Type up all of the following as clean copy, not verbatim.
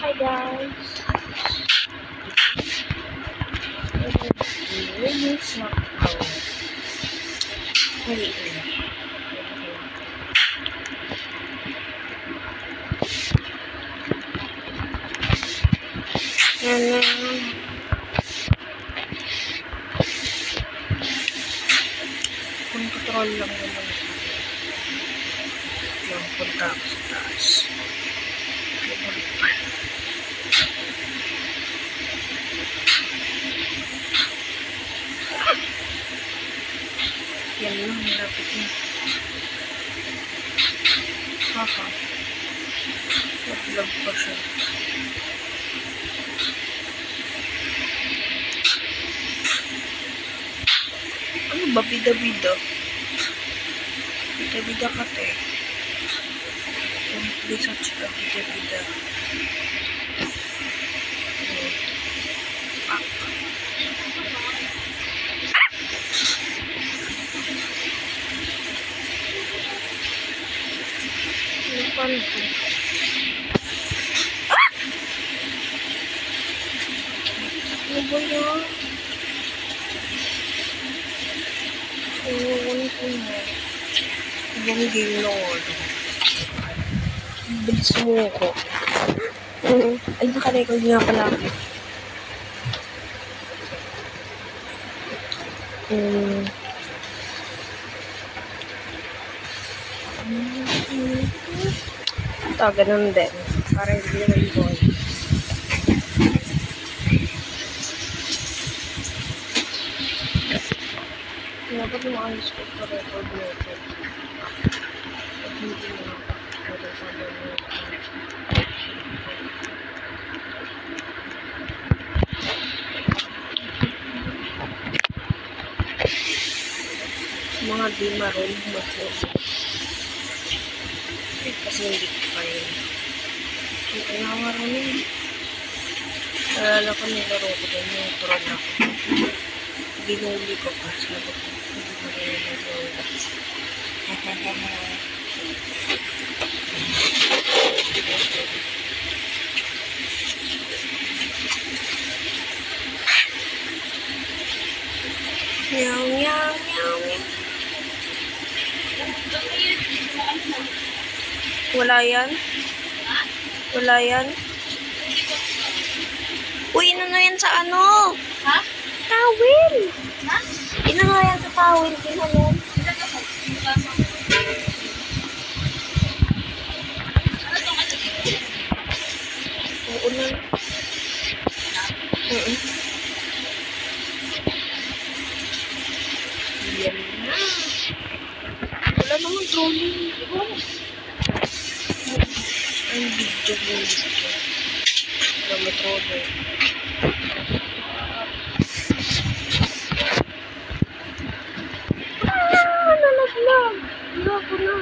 Hi guys. It's not control lang naman yung punta ako sa taas. Yan lang, malapit na. Haha. Nag-vlog pa siya. Ano ba? Bida-bida? Bida-bida ka, te. Bisa chika bida-bida. Ano ito? Ano ba yan? Ano ko mo? Ibang game na ano? Bilis mo ko. Ay, naka-record nga pala ako. Ito, ganun din. Para hindi naman boy. Dapat yung ayos ko sa record nito. At hindi na mga di marunong mag-record. Kasi hindi ko pa yun. Hindi na marunong. Alala ko nilaro ko din yung turon ako. Binuli ko pa. Sabi ko, hindi marunong mag-record. Meow, meow, meow, meow. Wala yan? Wala yan? Uy, inano yan sa ano? Ha? Tawil! Ha? Inano yan sa tawil? Inano? Oo na. Yan na. Wala naman trolling. Ang video mo dito. Wala trolling. Nalaglag. Loko na.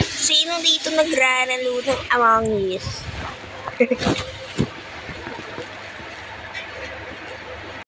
Sino dito nagraralo ng Among Us?